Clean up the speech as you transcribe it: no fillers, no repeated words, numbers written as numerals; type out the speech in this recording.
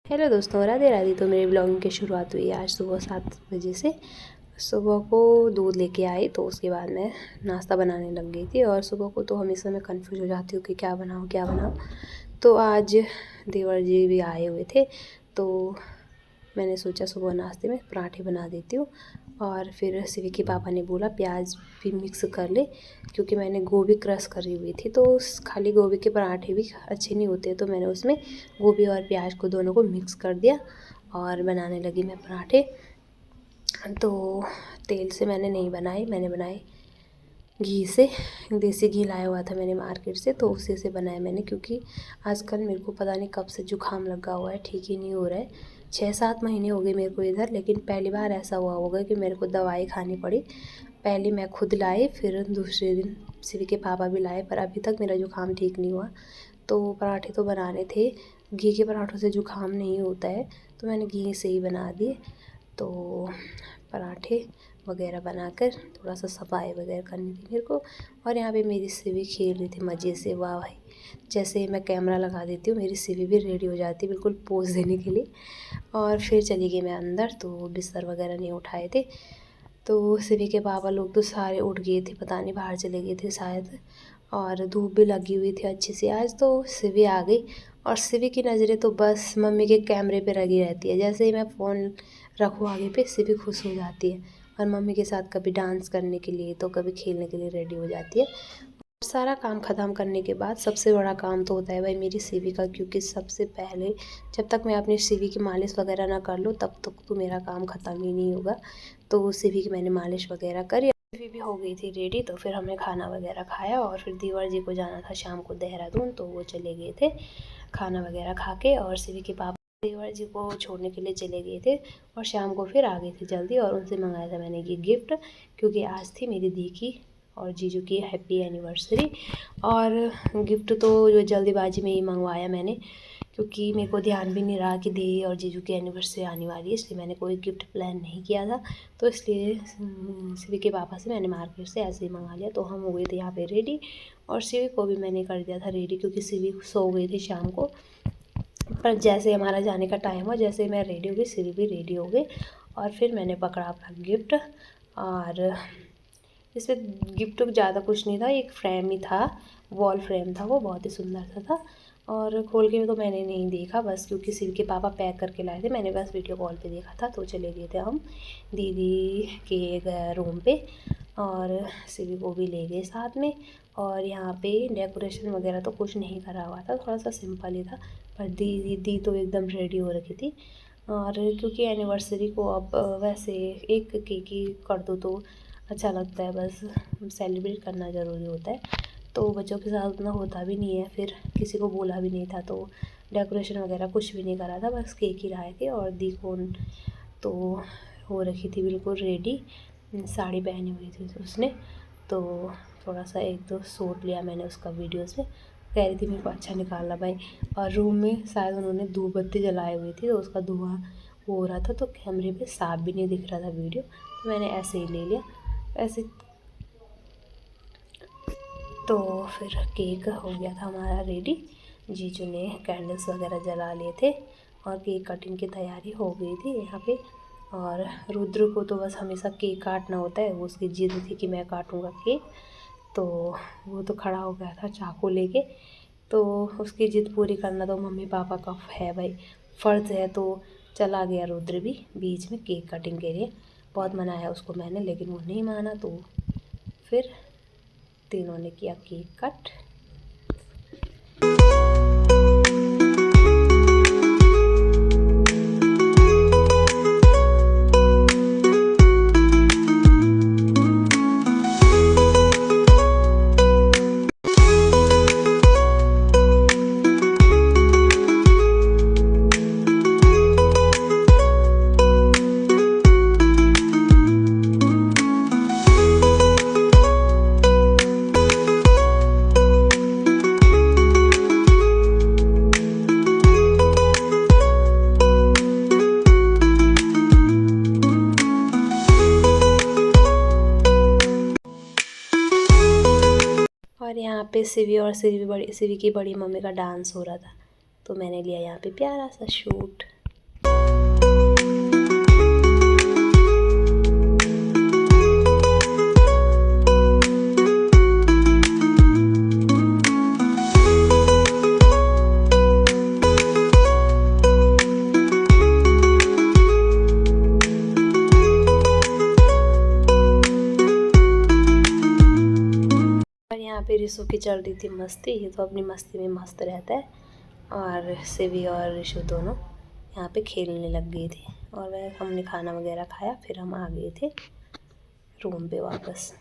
Hello दोस्तों, राधे राधे। तो मेरे ब्लॉगिंग की शुरुआत हुई आज सुबह 7 बजे से। सुबह को दूध लेके आई तो उसके बाद मैं नाश्ता बनाने लग गई थी। और सुबह को तो हमेशा मैं कंफ्यूज हो जाती हूँ कि क्या बनाऊँ। तो आज देवर जी भी आए हुए थे तो मैंने सोचा सुबह नाश्ते में पराठे बना देती हूँ। और फिर शिवी के पापा ने बोला प्याज भी मिक्स कर ले, क्योंकि मैंने गोभी क्रश करी हुई थी तो खाली गोभी के पराठे भी अच्छे नहीं होते। तो मैंने उसमें गोभी और प्याज को दोनों को मिक्स कर दिया और बनाने लगी मैं पराठे। तो तेल से मैंने नहीं बनाए, मैंने बनाए घी से। देसी घी लाया हुआ था मैंने मार्केट से, तो उसी से बनाया मैंने। क्योंकि आजकल मेरे को पता नहीं कब से जुकाम लगा हुआ है, ठीक ही नहीं हो रहा है। 6-7 महीने हो गए मेरे को इधर, लेकिन पहली बार ऐसा हुआ होगा कि मेरे को दवाई खानी पड़ी। पहले मैं खुद लाई, फिर दूसरे दिन शिवी के पापा भी लाए, पर अभी तक मेरा जुकाम ठीक नहीं हुआ। तो पराठे तो बनाने थे, घी के पराठों से जुकाम नहीं होता है, तो मैंने घी से ही बना दिए। तो पराठे वगैरह बनाकर थोड़ा सा सफाई वगैरह करनी थी मेरे को। और यहाँ पे मेरी शिवी खेल रही थी मज़े से। वाह भाई, जैसे मैं कैमरा लगा देती हूँ मेरी शिवी भी रेडी हो जाती है बिल्कुल पोज देने के लिए। और फिर चली गई मैं अंदर, तो बिस्तर वगैरह नहीं उठाए थे। तो शिवी के पापा लोग तो सारे उठ गए थे, पता नहीं बाहर चले गए थे शायद। और धूप भी लगी हुई थी अच्छी सी आज, तो शिवी आ गई। और शिवी की नज़रें तो बस मम्मी के कैमरे पे लगी रहती है। जैसे ही मैं फ़ोन रखूँ आगे पे, शिवी खुश हो जाती है और मम्मी के साथ कभी डांस करने के लिए तो कभी खेलने के लिए रेडी हो जाती है। सारा काम ख़त्म करने के बाद सबसे बड़ा काम तो होता है भाई मेरी शिवी का, क्योंकि सबसे पहले जब तक मैं अपनी शिवी की मालिश वगैरह ना कर लूँ तब तक तो मेरा काम ख़त्म ही नहीं होगा। तो शिवी की मैंने मालिश वगैरह करी, शिवी भी हो गई थी रेडी। तो फिर हमने खाना वगैरह खाया और फिर देवर जी को जाना था शाम को देहरादून, तो वो चले गए थे खाना वगैरह खा के। और शिवी के पापा देवर जी को छोड़ने के लिए चले गए थे और शाम को फिर आ गए थे जल्दी। और उनसे मंगाया था मैंने ये गिफ्ट, क्योंकि आज थी मेरी दी की और जीजू की हैप्पी एनिवर्सरी। और गिफ्ट तो जो जल्दीबाजी में ही मंगवाया मैंने, क्योंकि मेरे को ध्यान भी नहीं रहा कि दी और जीजू की एनिवर्सरी आने वाली है, इसलिए मैंने कोई गिफ्ट प्लान नहीं किया था। तो इसलिए शिवी के पापा से मैंने मार्केट से ऐसे ही मंगा लिया। तो हम हो गए थे यहाँ पे रेडी, और शिवी को भी मैंने कर दिया था रेडी, क्योंकि शिवी सो गई थी शाम को। पर जैसे हमारा जाने का टाइम हुआ, जैसे मैं रेडी हो गई शिवी भी रेडी हो गई। और फिर मैंने पकड़ा अपना गिफ्ट। और इसमें गिफ्ट ज़्यादा कुछ नहीं था, एक फ्रेम ही था, वॉल फ्रेम था, वो बहुत ही सुंदर सा था। और खोल के तो मैंने नहीं देखा बस, क्योंकि शिवी के पापा पैक करके लाए थे, मैंने बस वीडियो कॉल पे देखा था। तो चले गए थे हम दीदी के रूम पे, और शिवी को भी ले गए साथ में। और यहाँ पे डेकोरेशन वगैरह तो कुछ नहीं करा हुआ था, थोड़ा सा सिंपल ही था। पर दी तो एकदम रेडी हो रखी थी। और क्योंकि एनिवर्सरी को अब वैसे एक केक ही कर दो तो अच्छा लगता है, बस सेलिब्रेट करना ज़रूरी होता है। तो बच्चों के साथ उतना होता भी नहीं है, फिर किसी को बोला भी नहीं था, तो डेकोरेशन वगैरह कुछ भी नहीं करा था, बस केक ही लाए थे। और दी को तो हो रखी थी बिल्कुल रेडी, साड़ी पहनी हुई थी उसने। तो थोड़ा सा एक दो शॉट लिया मैंने उसका वीडियो से, कह रही थी मेरे को अच्छा निकाला भाई। और रूम में शायद उन्होंने धूप बत्ती जलाई हुई थी, तो उसका धुआं हो रहा था, तो कैमरे पे साफ भी नहीं दिख रहा था वीडियो, तो मैंने ऐसे ही ले लिया ऐसे। तो फिर केक हो गया था हमारा रेडी, जीजू ने कैंडल्स वगैरह जला लिए थे और केक कटिंग की तैयारी हो गई थी यहाँ पे। और रुद्र को तो बस हमेशा केक काटना होता है, वो उसकी जिद थी कि मैं काटूँगा केक। तो वो तो खड़ा हो गया था चाकू लेके, तो उसकी जिद पूरी करना तो मम्मी पापा का है भाई, फ़र्ज़ है। तो चला गया रुद्र भी बीच में केक कटिंग के लिए, बहुत मनाया उसको मैंने, लेकिन वो नहीं माना। तो फिर तीनों ने किया केक कट। और यहाँ पे शिवी और शिवी की बड़ी मम्मी का डांस हो रहा था, तो मैंने लिया यहाँ पे प्यारा सा शूट। यहाँ पे ऋषु की चल रही थी मस्ती, ये तो अपनी मस्ती में मस्त रहता है। और शिवी और ऋषु दोनों यहाँ पे खेलने लग गए थे। और वह हमने खाना वगैरह खाया, फिर हम आ गए थे रूम पे वापस।